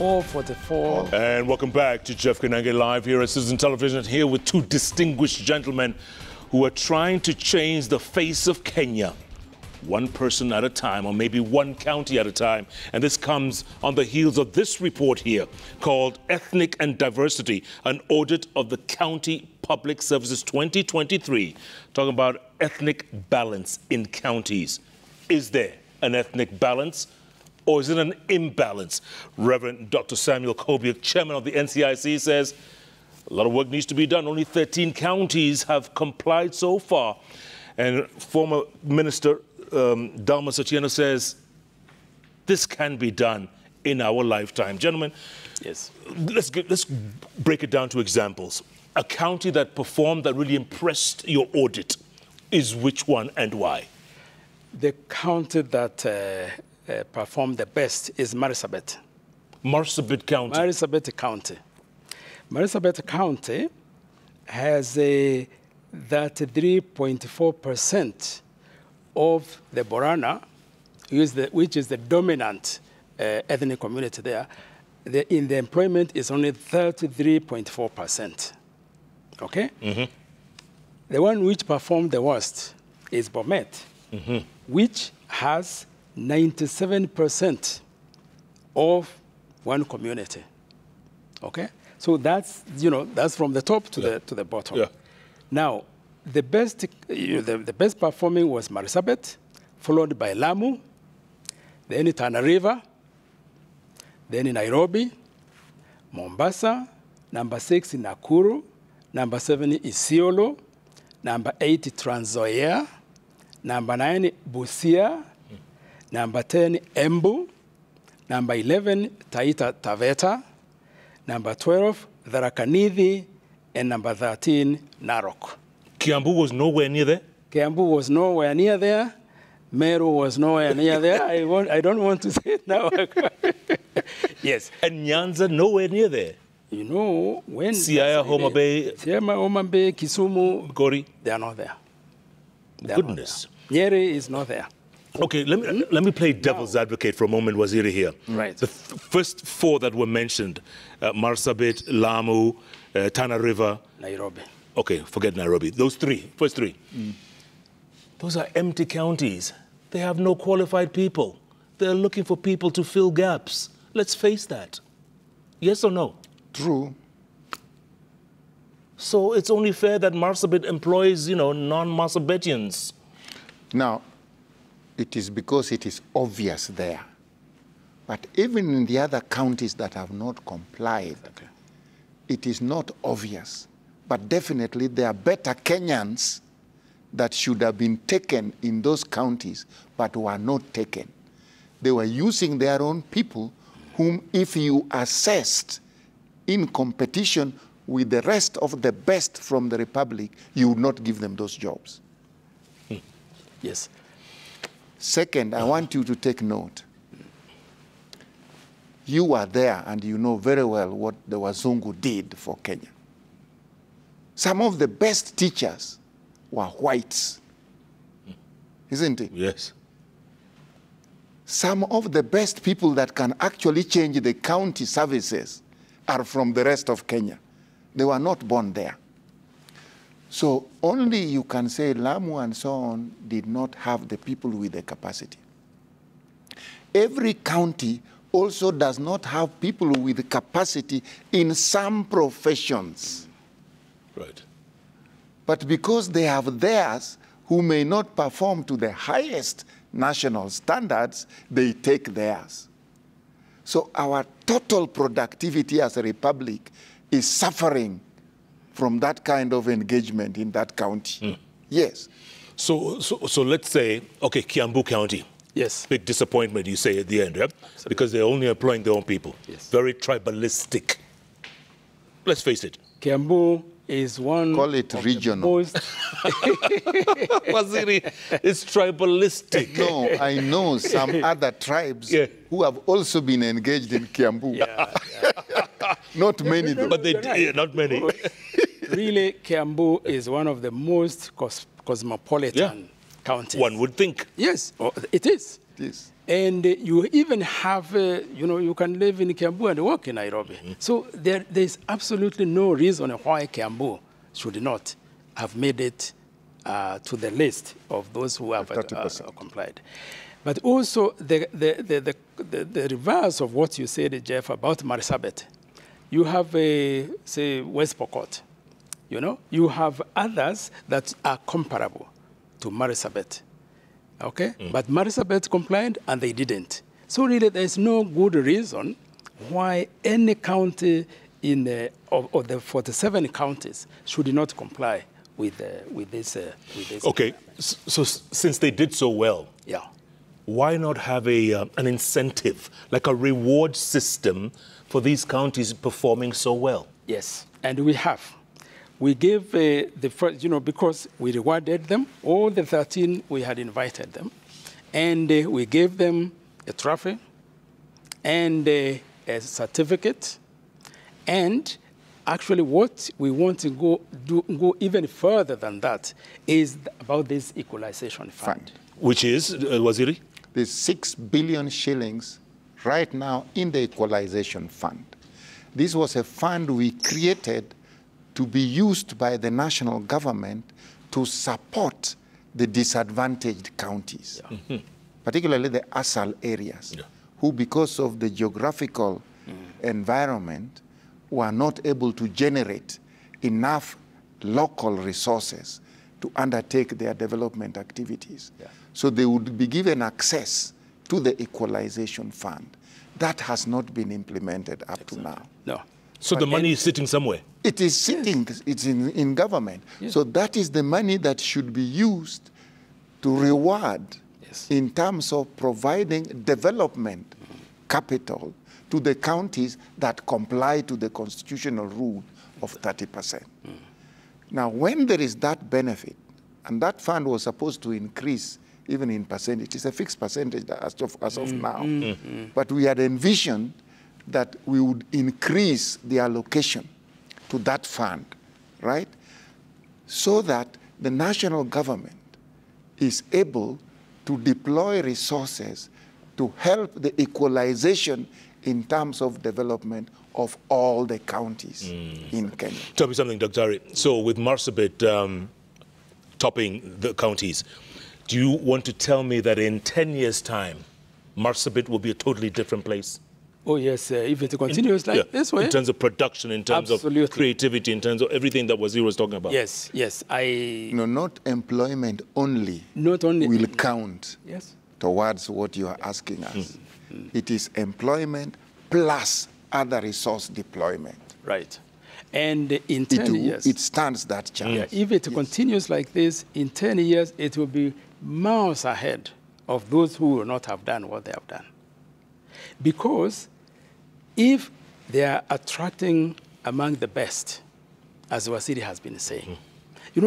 all 44. And welcome back to Jeff Koinange Live here at Citizen Television, here with two distinguished gentlemen who are trying to change the face of Kenya, one person at a time, or maybe one county at a time. And this comes on the heels of this report here called Ethnic and Diversity, an audit of the County Public Services 2023, talking about ethnic balance in counties. Is there an ethnic balance, or is it an imbalance? Reverend Dr. Samuel Kobiak, chairman of the NCIC, says a lot of work needs to be done. Only 13 counties have complied so far. And former Minister Dalma Satiena says this can be done in our lifetime. Gentlemen, Yes. let's break it down to examples. A county that performed, that really impressed your audit, is which one and why? The county that performed the best is Marsabit. Marsabit County. Marsabit County. Marsabit County has a 33.4% of the Borana, which is the dominant ethnic community there. In the employment is only 33.4%. Okay? Mm-hmm. The one which performed the worst is Bomet, mm-hmm. which has 97% of one community. Okay? So that's, that's from the top to the bottom. Yeah. Now, the best performing was Marsabit, followed by Lamu, then Tana River, then in Nairobi, Mombasa, number 6 in Nakuru, number 7 is Isiolo, number 8 Trans Nzoia, number 9 Busia, number 10 Embu, number 11 Taita Taveta, number 12 Tharaka Nithi, and number 13 Narok. Kiambu was nowhere near there? Kiambu was nowhere near there. Meru was nowhere near there. I don't want to say it now. Yes. And Nyanza nowhere near there? When... Siaya, Homa Bay... Siaya, Homa Bay, Kisumu... Makori? They are not there. Goodness. Nyeri is not there. Okay, let me play devil's advocate for a moment, Waziri here. Right. The first four that were mentioned, Marsabit, Lamu, Tana River... Nairobi. Okay, forget Nairobi. Those first three. Those are empty counties. They have no qualified people. They're looking for people to fill gaps. Let's face that. Yes or no? True. So it's only fair that Marsabit employs, non-Marsabitians. Now, it is because it is obvious there. But even in the other counties that have not complied, it is not obvious. But definitely there are better Kenyans that should have been taken in those counties, but were not taken. They were using their own people, whom if you assessed in competition with the rest of the best from the Republic, you would not give them those jobs. Yes. Second, I want you to take note. You were there and you know very well what the Wazungu did for Kenya. Some of the best teachers were whites, isn't it? Yes. Some of the best people that can actually change the county services are from the rest of Kenya. They were not born there. So only you can say Lamu and so on did not have the people with the capacity. Every county also does not have people with the capacity in some professions. Right. But because they have theirs who may not perform to the highest national standards, they take theirs. So our total productivity as a republic is suffering from that kind of engagement in that county. Yes. So let's say, okay, Kiambu County. Yes. Big disappointment, you say at the end, right? Because they're only employing their own people. Yes. Very tribalistic. Let's face it. Kiambu is one Call it of regional. the most... Waziri, it's tribalistic. No, I know some other tribes who have also been engaged in Kiambu. Not many, though. But not many. Really, Kiambu is one of the most cosmopolitan counties. One would think. Yes, it is. It is. And you even have, you can live in Kiambu and work in Nairobi. Mm-hmm. So there's absolutely no reason why Kiambu should not have made it to the list of those who have complied. But also the reverse of what you said, Jeff, about Marsabit. You have, say, West Pokot. You have others that are comparable to Marsabit. Okay? But Marsabit complied and they didn't. So really there's no good reason why any county of the 47 counties should not comply with this. Okay, so since they did so well, yeah, why not have an incentive, like a reward system for these counties performing so well? Yes, and we have. We gave the first, because we rewarded them, all the 13, we had invited them, and we gave them a trophy and a certificate, and actually what we want to go even further than that is about this Equalization Fund. Which is, Waziri? There's 6 billion shillings right now in the Equalization Fund. This was a fund we created to be used by the national government to support the disadvantaged counties, particularly the ASAL areas, who, because of the geographical environment, were not able to generate enough local resources to undertake their development activities. So they would be given access to the Equalization Fund. That has not been implemented up to now. No. So the money is sitting somewhere? It is sitting, it's in government. Yes. So that is the money that should be used to reward in terms of providing development capital to the counties that comply to the constitutional rule of 30%. Now, when there is that benefit, and that fund was supposed to increase even in percentage, it's a fixed percentage as of now, but we had envisioned that we would increase the allocation to that fund, right? So that the national government is able to deploy resources to help the equalization in terms of development of all the counties in Kenya. Tell me something, Dr. So with Marsabit topping the counties, do you want to tell me that in 10 years' time, Marsabit will be a totally different place? Oh, yes, if it continues like this way. In terms of production, in terms of creativity, in terms of everything that Waziri was talking about. Yes, yes. No, not employment only, will count towards what you are asking us. It is employment plus other resource deployment. Right. And in 10 years... It stands that chance. Yeah, if it continues like this, in 10 years, it will be miles ahead of those who will not have done what they have done. Because if they are attracting among the best, as Waziri has been saying,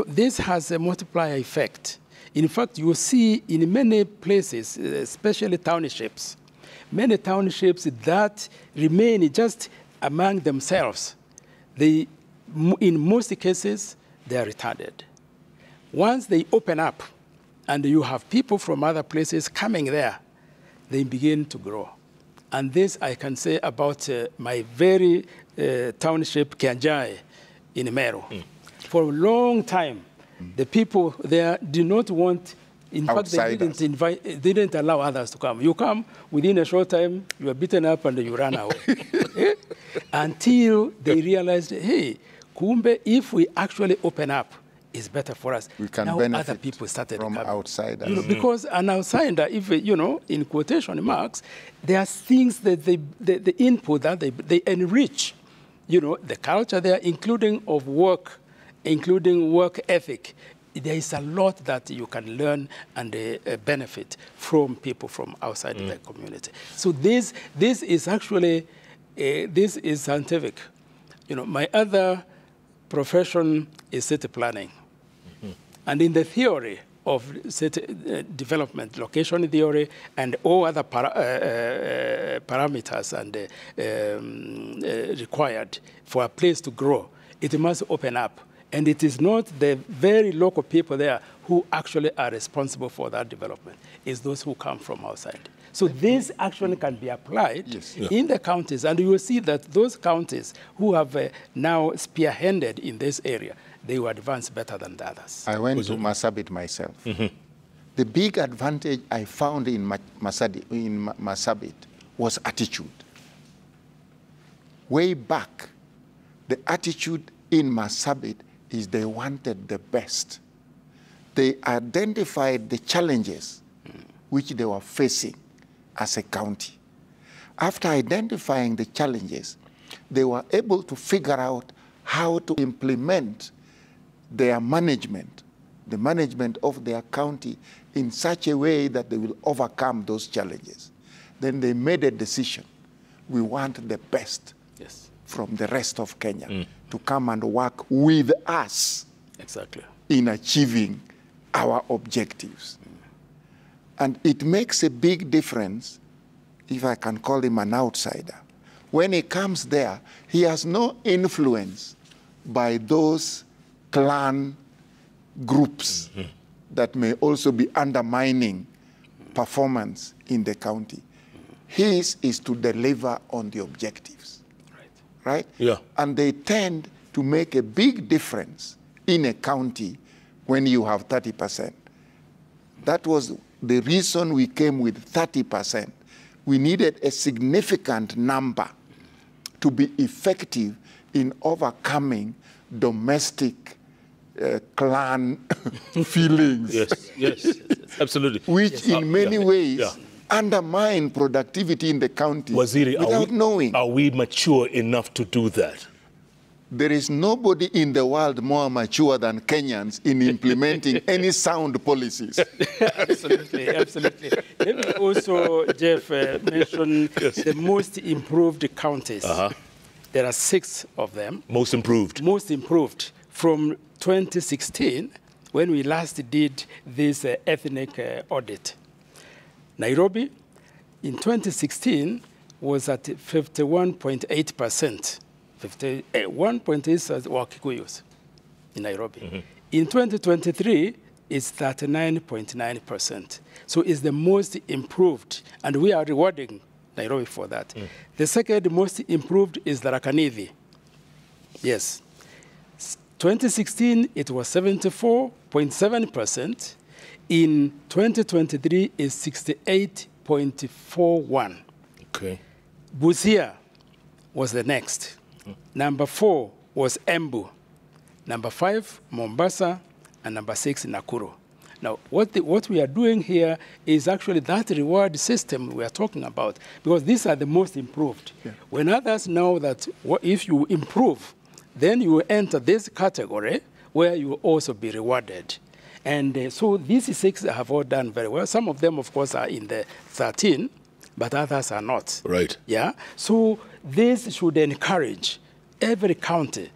this has a multiplier effect. In fact, you will see in many places, especially townships, many townships that remain just among themselves, in most cases, they are retarded. Once they open up and you have people from other places coming there, they begin to grow. And this I can say about my very township, Kianjai, in Meru. For a long time, the people there did not want, in fact, they didn't allow others to come. You come, within a short time, you are beaten up and you run away. Until they realized, hey, kumbe, if we actually open up, it's better for us. We can now benefit other people started from coming. Outsiders. Because an outsider, if in quotation marks, there are things that the input that they enrich, the culture there, including of work, including work ethic. There is a lot that you can learn and benefit from people from outside the community. So this is actually this is scientific. My other profession is city planning. And in the theory of city development, location theory, and all other parameters and required for a place to grow, it must open up. And it is not the very local people there who actually are responsible for that development. It's those who come from outside. So this action can be applied Yes. in the counties, and you will see that those counties who have now spearheaded in this area, they will advance better than the others. I went to Marsabit myself. The big advantage I found in Marsabit was attitude. Way back, the attitude in Marsabit is they wanted the best. They identified the challenges which they were facing as a county. After identifying the challenges, they were able to figure out how to implement their management, the management of their county, in such a way that they will overcome those challenges. Then they made a decision. We want the best from the rest of Kenya to come and work with us in achieving our objectives. And it makes a big difference, if I can call him an outsider. When he comes there, he has no influence by those clan groups that may also be undermining performance in the county. His is to deliver on the objectives, right? Yeah. And they tend to make a big difference in a county when you have 30%. That was the reason we came with 30%. We needed a significant number to be effective in overcoming domestic clan feelings. Yes, absolutely. Which in many ways undermine productivity in the county. Waziri, without knowing. Are we mature enough to do that? There is nobody in the world more mature than Kenyans in implementing any sound policies. Absolutely. Let me also, Jeff, mention the most improved counties. There are 6 of them. Most improved. Most improved. From 2016, when we last did this ethnic audit. Nairobi, in 2016, was at 51.8%. 51.8% were Kikuyus in Nairobi. In 2023, it's 39.9%. So it's the most improved, and we are rewarding Nairobi for that. The second most improved is the Rakanithi. Yes. 2016, it was 74.7%. In 2023, it's 68.41. Okay. Busia was the next. Number 4 was Embu. Number 5, Mombasa. And number 6, Nakuru. Now, what we are doing here is actually that reward system we are talking about, because these are the most improved. When others know that if you improve, then you enter this category where you will also be rewarded. And so these 6 have all done very well. Some of them, of course, are in the 13, but others are not. Right. Yeah. So this should encourage every county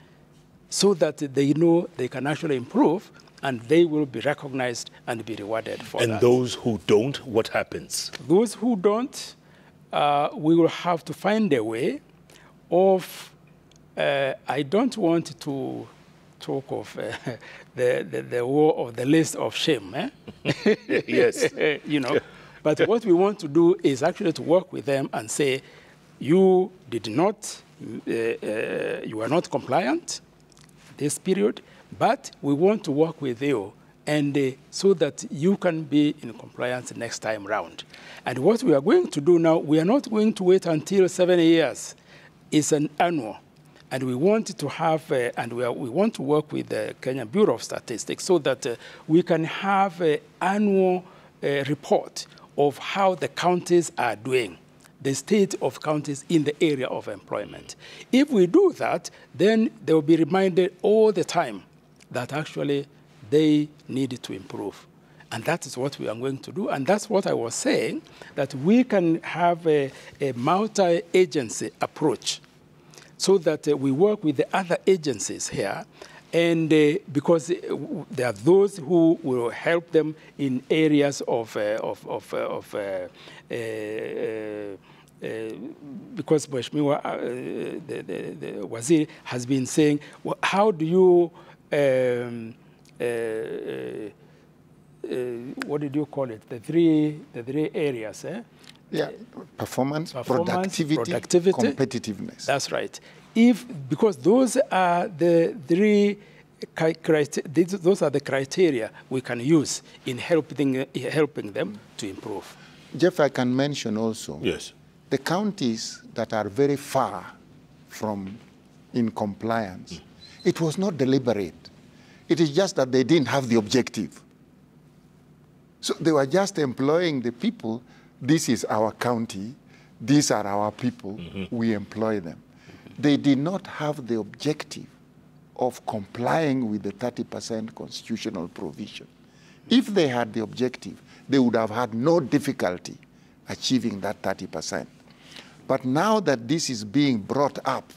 so that they know they can actually improve, and they will be recognized and be rewarded for that. And those who don't, what happens? Those who don't, we will have to find a way of, I don't want to talk of the war of the list of shame. Yes. You know, but what we want to do is actually to work with them and say, you did not, you are not compliant this period, but we want to work with you and so that you can be in compliance next time round. And what we are going to do now, we are not going to wait until 7 years. It's an annual. And we want to have, we want to work with the Kenya Bureau of Statistics so that we can have an annual report of how the counties are doing, the state of counties in the area of employment. If we do that, then they will be reminded all the time that actually they need to improve. And that is what we are going to do. And that's what I was saying, that we can have a multi-agency approach so that we work with the other agencies here. And because there are those who will help them in areas of because Mheshimiwa, the Waziri has been saying, well, how do you, what did you call it? The three areas, Yeah, performance, productivity, competitiveness. That's right. Because those are the three those are the criteria we can use in helping them to improve. Jeff, I can mention also, yes, the counties that are very far from in compliance, it was not deliberate. It is just that they didn't have the objective. So they were just employing the people. This is our county. These are our people. We employ them. They did not have the objective of complying with the 30% constitutional provision. If they had the objective, they would have had no difficulty achieving that 30%. But now that this is being brought up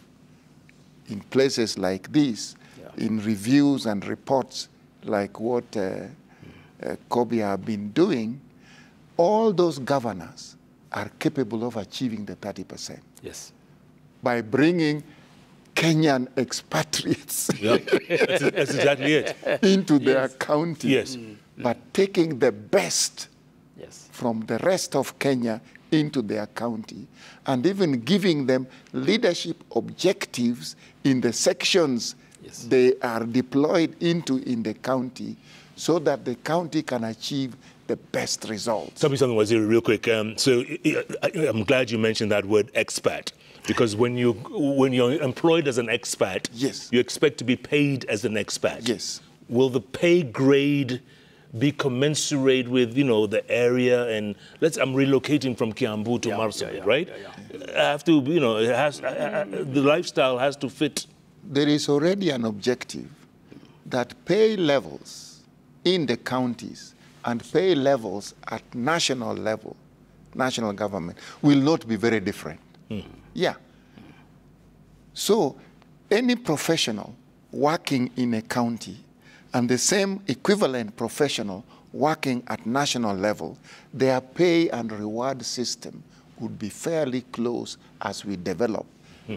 in places like this, in reviews and reports like what Kobe have been doing, all those governors are capable of achieving the 30%. Yes. By bringing Kenyan expatriates that's exactly it. into their county. Yes. But taking the best yes. from the rest of Kenya into their county, and even giving them leadership objectives in the sections yes. they are deployed into in the county, so that the county can achieve the best results. Tell me something, Waziri, real quick. So I'm glad you mentioned that word expat, because when you're employed as an expat, yes. you expect to be paid as an expat. Yes. Will the pay grade be commensurate with, the area? And I'm relocating from Kiambu to Marsabit, right? I have to, it has, the lifestyle has to fit. There is already an objective that pay levels in the counties and pay levels at national level, national government, will not be very different. Yeah. So any professional working in a county and the same equivalent professional working at national level, their pay and reward system would be fairly close as we develop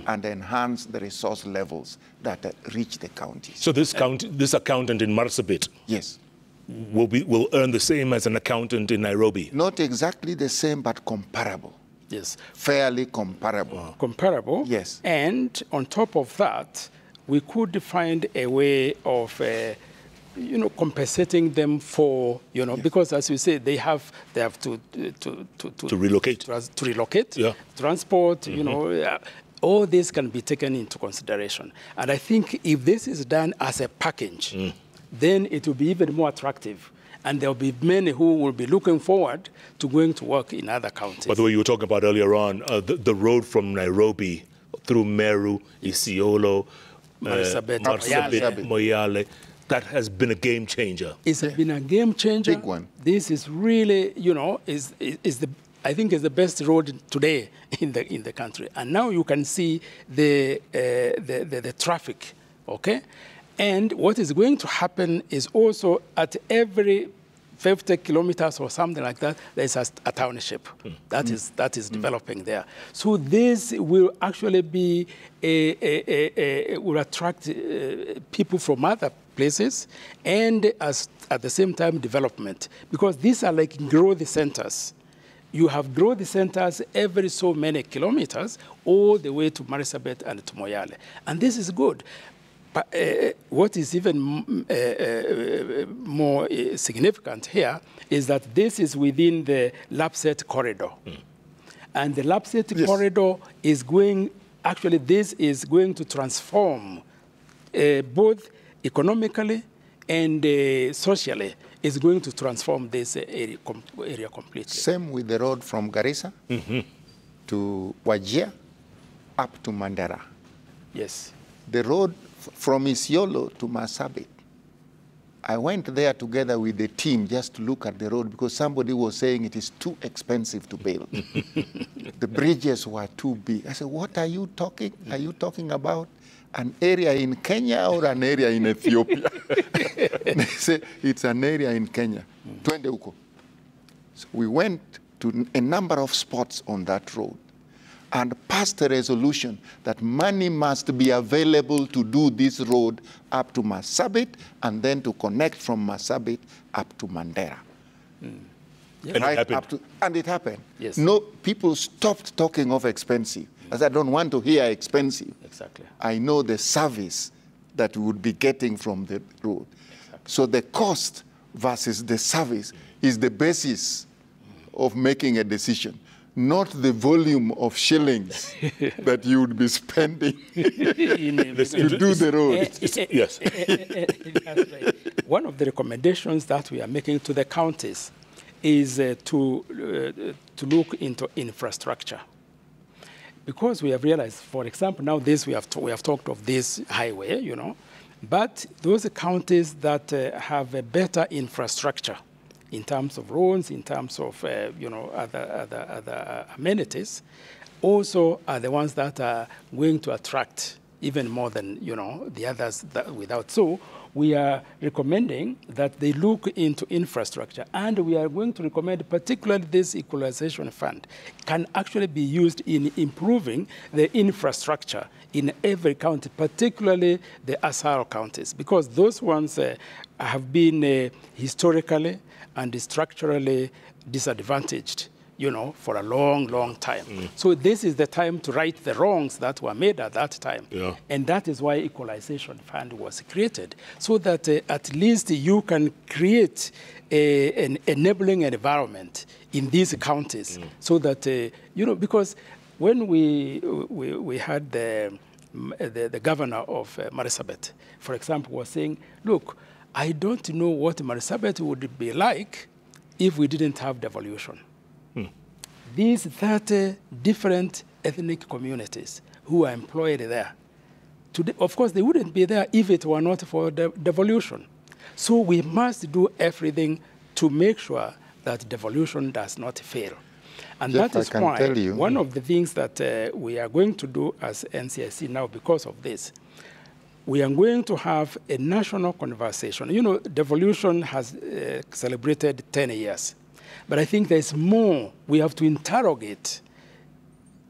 and enhance the resource levels that reach the counties. So this accountant in Marsabit, yes, will earn the same as an accountant in Nairobi? Not exactly the same, but comparable. Yes. Fairly comparable. Wow. Comparable. Yes. And on top of that, we could find a way of, compensating them for, yes. because as we say, they have to relocate. To relocate. Yeah. Transport. All this can be taken into consideration. And I think if this is done as a package, then it will be even more attractive. And there will be many who will be looking forward to going to work in other counties. By the way, you were talking about earlier on, the road from Nairobi through Meru, Isiolo, Marsabit, Moyale, that has been a game changer. It's been a game changer. Big one. This is really, I think is the best road today in the country. And now you can see the traffic, okay? And what is going to happen is also at every 50 kilometers or something like that, there's a township that is developing there. So this will actually be will attract people from other places, and at the same time development, because these are like growth centers. You have growth centers every so many kilometers all the way to Marsabit and to Moyale, and this is good. But what is even more significant here is that this is within the Lapset corridor. And the Lapset corridor is this is going to transform both economically and socially. Is going to transform this area completely. Same with the road from Garissa to Wajir up to Mandera. Yes. The road from Isiolo to Marsabit. I went there together with the team just to look at the road because somebody was saying it is too expensive to build. The bridges were too big. I said, what are you talking? Are you talking about an area in Kenya or an area in Ethiopia? They say, it's an area in Kenya. Twende huko. So we went to a number of spots on that road and passed a resolution that money must be available to do this road up to Marsabit and then to connect from Marsabit up to Mandera. Yeah. Right And it up to, and it happened. Yes. No, people stopped talking of expensive. As I don't want to hear expensive. Exactly. I know the service that we would be getting from the road. Exactly. So the cost versus the service is the basis of making a decision, not the volume of shillings that you would be spending to do the road. Yes. That's right. One of the recommendations that we are making to the counties is to look into infrastructure. Because we have realized, for example, now this we have talked of this highway, you know, but those counties that have a better infrastructure in terms of roads, in terms of you know, other amenities, also are the ones that are going to attract even more than, you know, the others that without. So we are recommending that they look into infrastructure, and we are going to recommend particularly this Equalization Fund can actually be used in improving the infrastructure in every county, particularly the ASAL counties, because those ones have been historically and structurally disadvantaged, you know, for a long, long time. So this is the time to right the wrongs that were made at that time. Yeah. And that is why Equalization Fund was created, so that at least you can create an enabling environment in these counties, so that, you know, because when we had the governor of Marsabit, for example, was saying, look, I don't know what Marsabit would be like if we didn't have devolution. These 30 different ethnic communities who are employed there, today, of course, they wouldn't be there if it were not for the devolution. So we must do everything to make sure that devolution does not fail. And Jeff, that is I can why tell you, one of the things that we are going to do as NCIC now because of this, we are going to have a national conversation. You know, devolution has celebrated 10 years. But I think there's more. We have to interrogate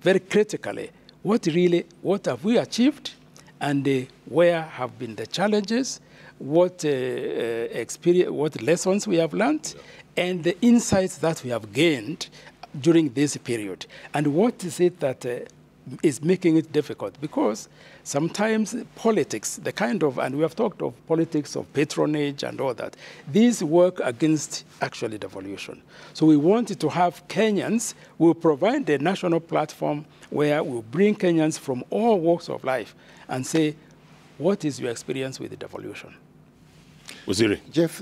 very critically what have we achieved, and where have been the challenges, what experience, what lessons we have learned, and the insights that we have gained during this period. And what is it that is making it difficult? Because sometimes politics, the kind of, and we have talked of politics of patronage and all that, these work against actually devolution. So we wanted to have Kenyans, we'll provide a national platform where we'll bring Kenyans from all walks of life and say, what is your experience with the devolution? Waziri. Jeff,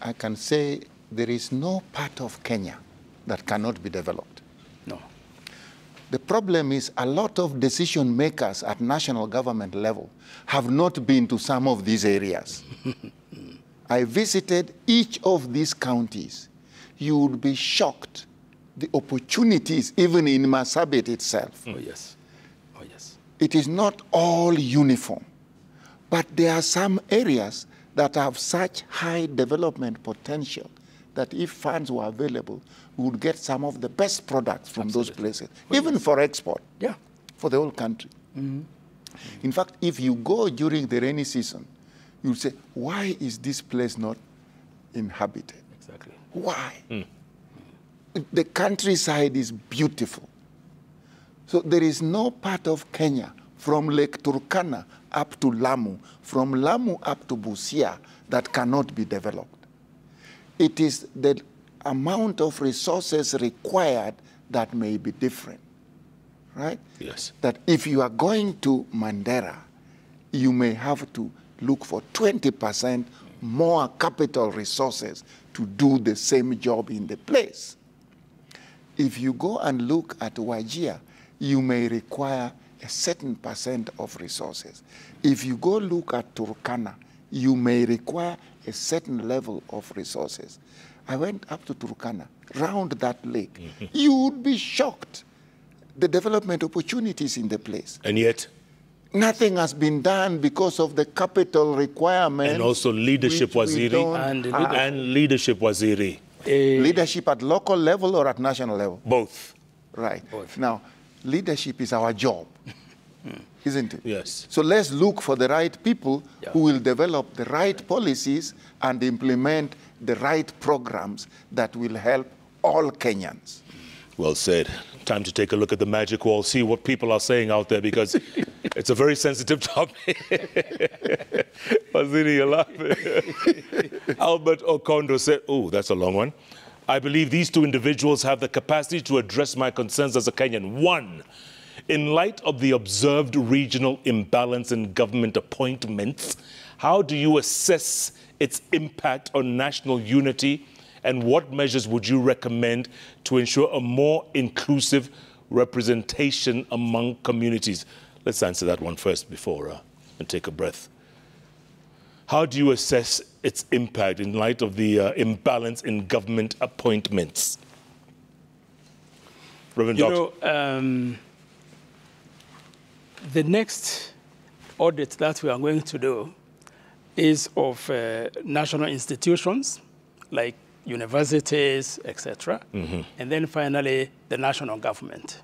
I can say there is no part of Kenya that cannot be developed. No. The problem is a lot of decision makers at national government level have not been to some of these areas. I visited each of these counties. You would be shocked the opportunities even in Marsabit itself. Oh, yes. Oh, yes. It is not all uniform, but there are some areas that have such high development potential that if funds were available, we would get some of the best products from those places, even for export, for the whole country. In fact, if you go during the rainy season, you'll say, why is this place not inhabited? Exactly. Why? The countryside is beautiful. So there is no part of Kenya from Lake Turkana up to Lamu, from Lamu up to Busia that cannot be developed. It is the amount of resources required that may be different, right? Yes. That if you are going to Mandera, you may have to look for 20% more capital resources to do the same job in the place. If you go and look at Wajir, you may require a certain percent of resources. If you go look at Turkana, you may require a certain level of resources. I went up to Turkana, round that lake. You would be shocked the development opportunities in the place. And yet? Nothing has been done because of the capital requirements. And also leadership, Waziri. And leadership, Waziri. Leadership at local level or at national level? Both. Right. Both. Now, leadership is our job, isn't it? Yes. So let's look for the right people who will develop the right policies and implement the right programs that will help all Kenyans. Well said. Time to take a look at the Magic Wall, see what people are saying out there, because it's a very sensitive topic. Waziri, you're laughing. Albert Okondo said, oh, that's a long one. I believe these two individuals have the capacity to address my concerns as a Kenyan. One, in light of the observed regional imbalance in government appointments, how do you assess its impact on national unity, and what measures would you recommend to ensure a more inclusive representation among communities? Let's answer that one first before and take a breath. How do you assess its impact in light of the imbalance in government appointments? Reverend Doctor. The next audit that we are going to do is of national institutions like universities, etc. And then finally, the national government.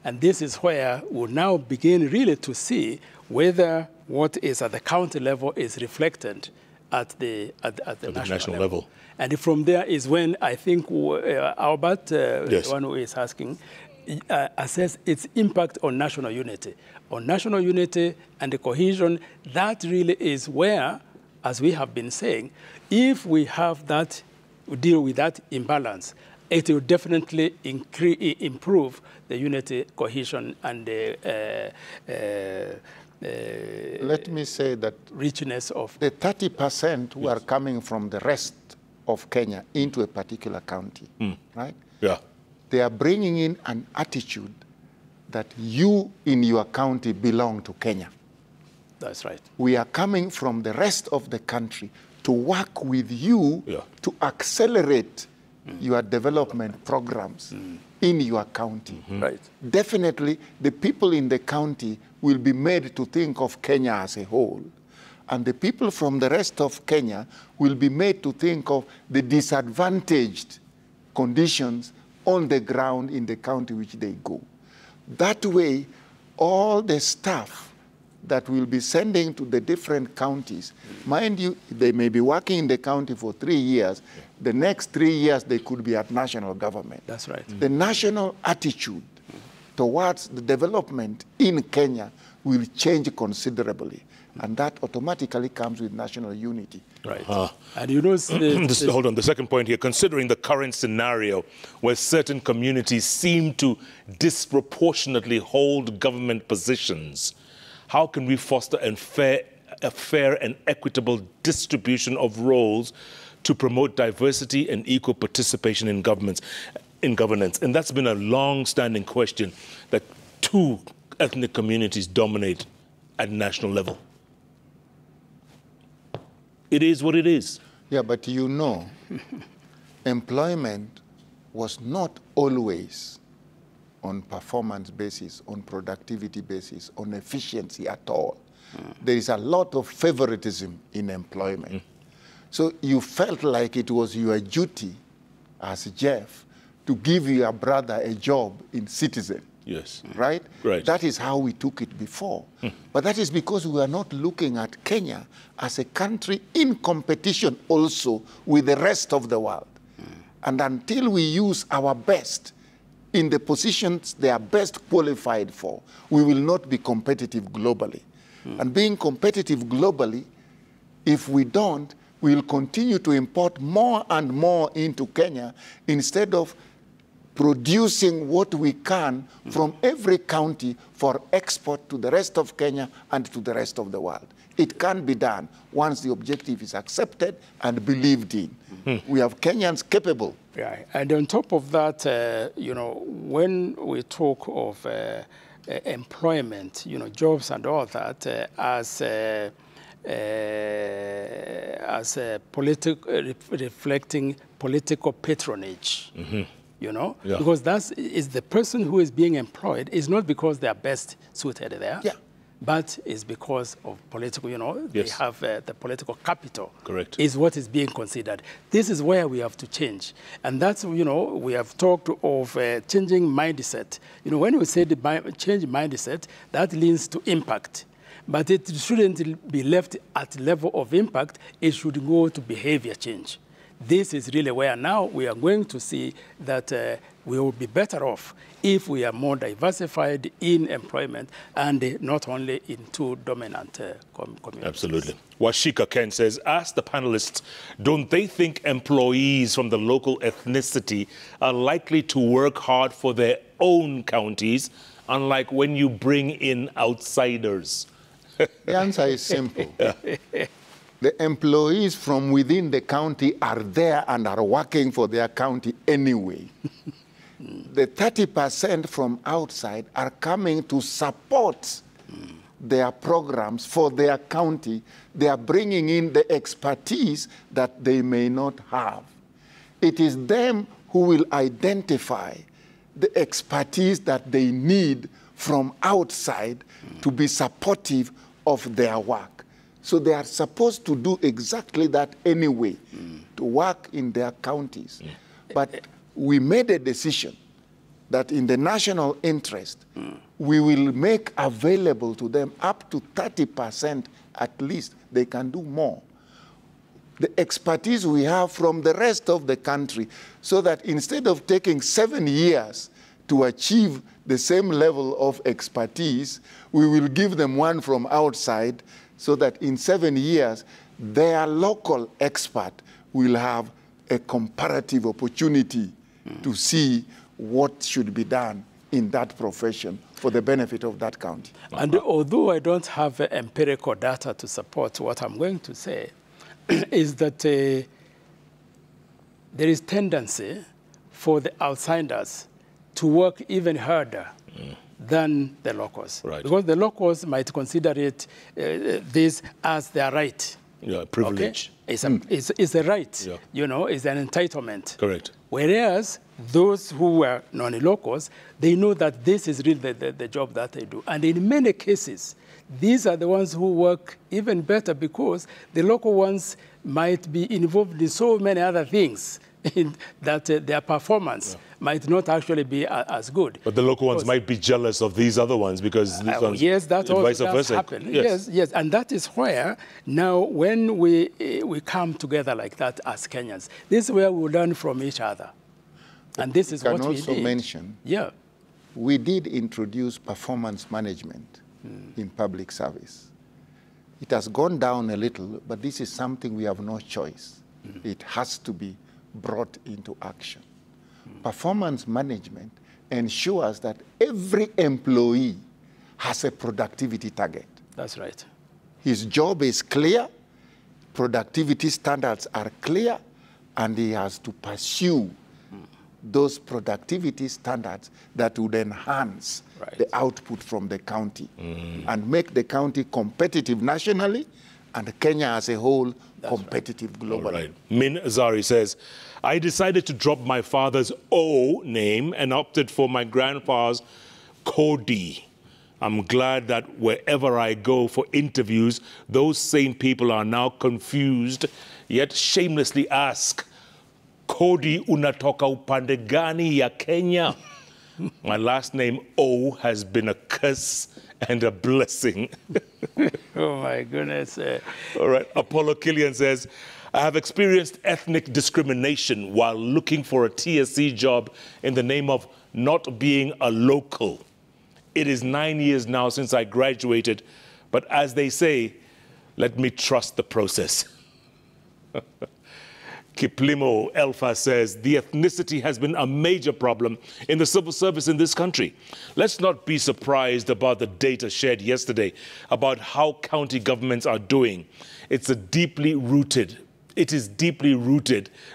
And this is where we'll now begin really to see whether what is at the county level is reflected at the national level. And from there is when I think Albert, yes, the one who is asking, assess its impact on national unity. On national unity and the cohesion, that really is where, as we have been saying, if we have that, deal with that imbalance, it will definitely improve the unity, cohesion, and the let me say that richness of the 30% who are coming from the rest of Kenya into a particular county, right? Yeah. They are bringing in an attitude that you in your county belong to Kenya. That's right. We are coming from the rest of the country to work with you to accelerate your development programs in your county. Right. Definitely, the people in the county will be made to think of Kenya as a whole. And the people from the rest of Kenya will be made to think of the disadvantaged conditions on the ground in the county which they go. That way, all the staff that we'll be sending to the different counties, mind you, they may be working in the county for 3 years. The next 3 years, they could be at national government. That's right. The national attitude towards the development in Kenya will change considerably. And that automatically comes with national unity. Right. And you know, hold on, the second point here, considering the current scenario where certain communities seem to disproportionately hold government positions, how can we foster a fair and equitable distribution of roles to promote diversity and equal participation in governance? And that's been a long-standing question, that two ethnic communities dominate at national level. It is what it is. Yeah, but you know, employment was not always on performance basis, on productivity basis, on efficiency at all. There is a lot of favoritism in employment. So you felt like it was your duty as Jeff to give your brother a job in Citizen. Yes. Right? Right. That is how we took it before. But that is because we are not looking at Kenya as a country in competition also with the rest of the world. And until we use our best in the positions they are best qualified for, we will not be competitive globally. And being competitive globally, if we don't, we will continue to import more and more into Kenya instead of producing what we can from every county for export to the rest of Kenya and to the rest of the world. It can be done once the objective is accepted and believed in. We have Kenyans capable. Yeah, and on top of that, you know, when we talk of employment, you know, jobs and all that, as reflecting political patronage. You know, because that is the person who is being employed is not because they are best suited there, but it's because of political, you know, they have the political capital. Correct. Is what is being considered. This is where we have to change. And that's, you know, we have talked of changing mindset. You know, when we say the change mindset, that leads to impact. But it shouldn't be left at level of impact. It should go to behavior change. this is really where now we are going to see that we will be better off if we are more diversified in employment and not only in two dominant communities. Absolutely. Washika Ken says, ask the panelists, don't they think employees from the local ethnicity are likely to work hard for their own counties, unlike when you bring in outsiders? The answer is simple. The employees from within the county are there and are working for their county anyway. The 30% from outside are coming to support their programs for their county. They are bringing in the expertise that they may not have. It is them who will identify the expertise that they need from outside to be supportive of their work. So they are supposed to do exactly that anyway, to work in their counties. But we made a decision that in the national interest, we will make available to them up to 30% at least. They can do more. The expertise we have from the rest of the country, so that instead of taking 7 years to achieve the same level of expertise, we will give them one from outside, so that in 7 years, their local expert will have a comparative opportunity to see what should be done in that profession for the benefit of that county. And although I don't have empirical data to support what I'm going to say, is that there is tendency for the outsiders to work even harder than the locals. Right. Because the locals might consider it this as their right. Yeah, privilege. Okay? It's a right, Yeah. you know, it's an entitlement. Correct. Whereas those who were non-locals, they know that this is really the job that they do. And in many cases, these are the ones who work even better because the local ones might be involved in so many other things that their performance might not actually be as good. But the local ones might be jealous of these other ones because these ones, yes, that also vice does versa. happen. Yes. Yes, and that is where now when we come together like that as Kenyans, this is where we learn from each other. And this is what we did. Can also mention, we did introduce performance management in public service. It has gone down a little, but this is something we have no choice. It has to be brought into action. Performance management ensures that every employee has a productivity target. That's right. His job is clear, productivity standards are clear, and he has to pursue those productivity standards that would enhance the output from the county and make the county competitive nationally and Kenya as a whole competitive globally. Right. Min Azari says, I decided to drop my father's O name and opted for my grandfather's Cody. I'm glad that wherever I go for interviews, those same people are now confused, yet shamelessly ask, Cody unatoka upande gani ya Kenya? My last name O has been a curse and a blessing. Oh my goodness. All right. Apollo Killian says, I have experienced ethnic discrimination while looking for a TSC job in the name of not being a local. It is 9 years now since I graduated, but as they say, let me trust the process. Kiplimo Elfa says, the ethnicity has been a major problem in the civil service in this country. Let's not be surprised about the data shared yesterday about how county governments are doing. It is deeply rooted.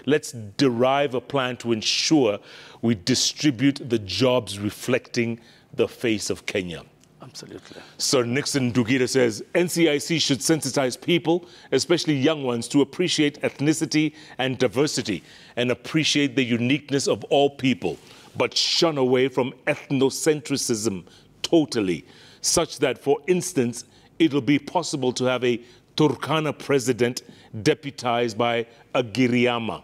Let's derive a plan to ensure we distribute the jobs reflecting the face of Kenya. Absolutely. Sir Nixon Dugida says, NCIC should sensitize people, especially young ones, to appreciate ethnicity and diversity and appreciate the uniqueness of all people, but shun away from ethnocentrism totally, such that, for instance, it'll be possible to have a Turkana president deputized by a Giriama.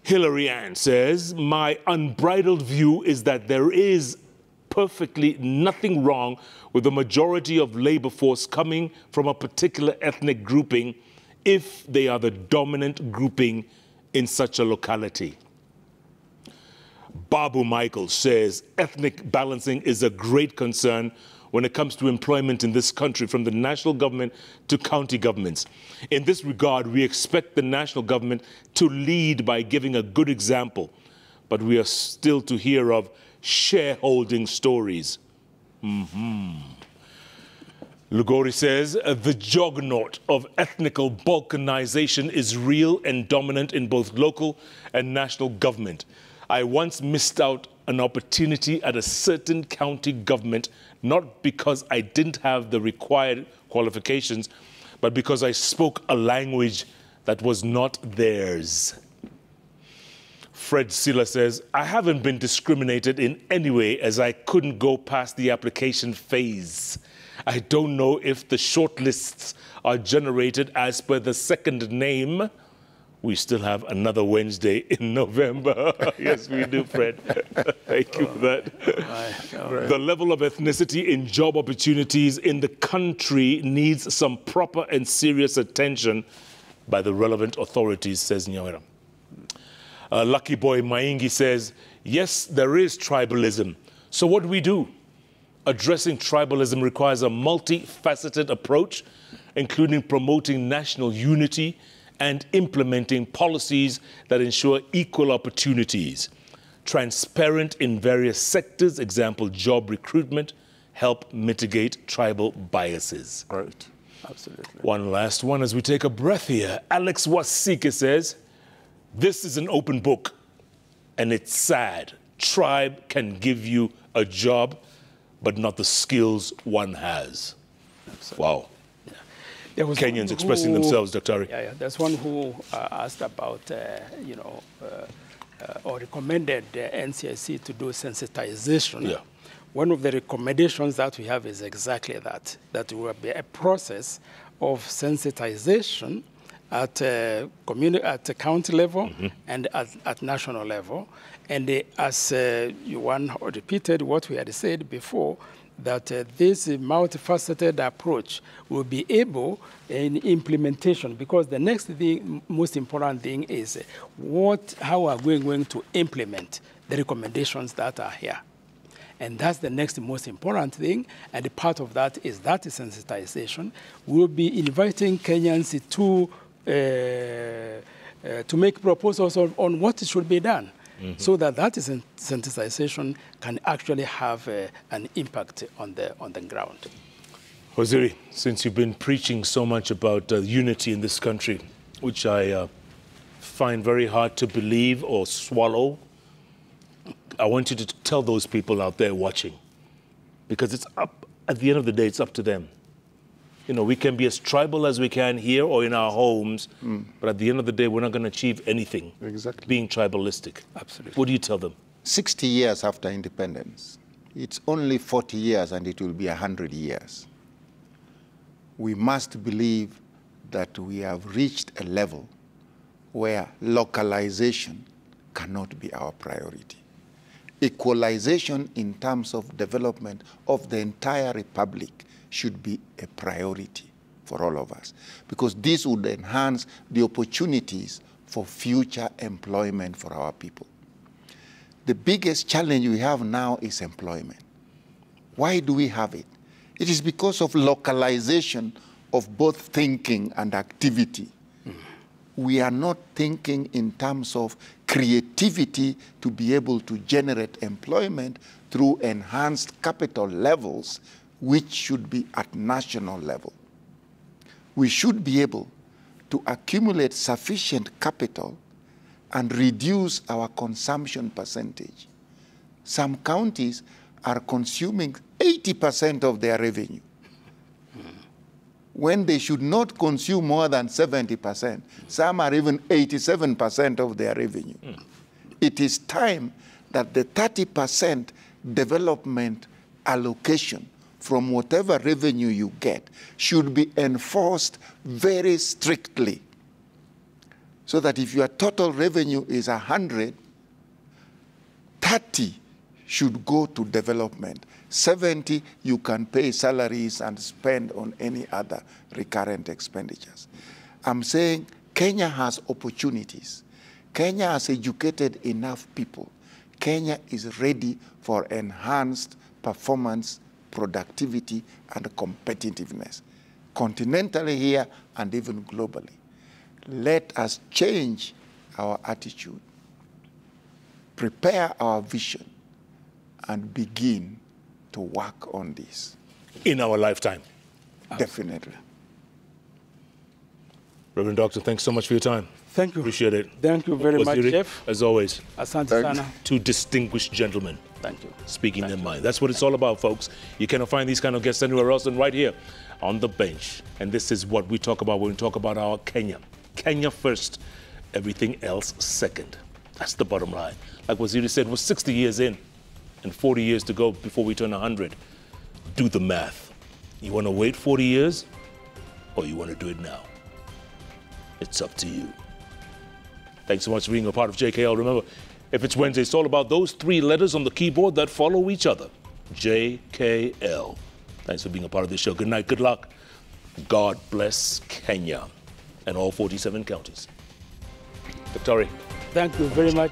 Hilary Ann says, my unbridled view is that there is perfectly nothing wrong with the majority of labor force coming from a particular ethnic grouping if they are the dominant grouping in such a locality. Babu Michael says ethnic balancing is a great concern when it comes to employment in this country, from the national government to county governments. In this regard, we expect the national government to lead by giving a good example, but we are still to hear of shareholding stories. Lugori says the juggernaut of ethnical balkanization is real and dominant in both local and national government. I once missed out an opportunity at a certain county government, not because I didn't have the required qualifications, but because I spoke a language that was not theirs. Fred Silla says, I haven't been discriminated in any way as I couldn't go past the application phase. I don't know if the shortlists are generated as per the second name. We still have another Wednesday in November. Yes, we do, Fred. Thank you for that. The level of ethnicity in job opportunities in the country needs some proper and serious attention by the relevant authorities, says Nyawera. Lucky Boy Maingi says, yes, there is tribalism. So what do we do? Addressing tribalism requires a multifaceted approach, including promoting national unity and implementing policies that ensure equal opportunities. Transparent in various sectors, example, job recruitment, help mitigate tribal biases. Right, absolutely. One last one as we take a breath here. Alex Wasike says, this is an open book, and it's sad. Tribe can give you a job, but not the skills one has. Absolutely. Wow. There was Kenyans expressing themselves, Dr. Ari. Yeah, there's one who asked about, or recommended NCIC to do sensitization. Yeah. One of the recommendations that we have is exactly that will be a process of sensitization at at county level and at national level. And as Yuan repeated what we had said before, that this multifaceted approach will be able in implementation, because the next thing, most important thing is how are we going to implement the recommendations that are here. And that's the next most important thing, and part of that is sensitization. We'll be inviting Kenyans to make proposals on what should be done. So that sensitization can actually have an impact on the ground. Waziri, since you've been preaching so much about unity in this country, which I find very hard to believe or swallow, I want you to tell those people out there watching, because it's up, at the end of the day, it's up to them. You know, we can be as tribal as we can here or in our homes, but at the end of the day, we're not going to achieve anything being tribalistic. Absolutely. What do you tell them? 60 years after independence, it's only 40 years and it will be 100 years. We must believe that we have reached a level where localization cannot be our priority. Equalization in terms of development of the entire republic should be a priority for all of us, because this would enhance the opportunities for future employment for our people. The biggest challenge we have now is employment. Why do we have it? It is because of localization of both thinking and activity. We are not thinking in terms of creativity to be able to generate employment through enhanced capital levels, which should be at national level. We should be able to accumulate sufficient capital and reduce our consumption percentage. Some counties are consuming 80% of their revenue, when they should not consume more than 70%. Some are even 87% of their revenue. It is time that the 30% development allocation from whatever revenue you get should be enforced very strictly, so that if your total revenue is 100, 30 should go to development. 70 you can pay salaries and spend on any other recurrent expenditures. I'm saying Kenya has opportunities. Kenya has educated enough people. Kenya is ready for enhanced performance, productivity, and competitiveness, continentally here and even globally. Let us change our attitude, prepare our vision, and begin to work on this. In our lifetime. Definitely. Reverend Doctor, thanks so much for your time. Thank you. Appreciate it. Thank you very much, Jeff. As always. Asante sana. Two distinguished gentlemen. Thank you. Speaking their mind. That's what it's all about, folks. You cannot find these kind of guests anywhere else than right here on the bench. And this is what we talk about when we talk about our Kenya. Kenya first, everything else second. That's the bottom line. Like Waziri said, we're 60 years in and 40 years to go before we turn 100. Do the math. You want to wait 40 years or you want to do it now? It's up to you. Thanks so much for being a part of JKL. Remember, if it's Wednesday, it's all about those 3 letters on the keyboard that follow each other. JKL. Thanks for being a part of this show. Good night, good luck. God bless Kenya and all 47 counties. Victoria. Thank you very much.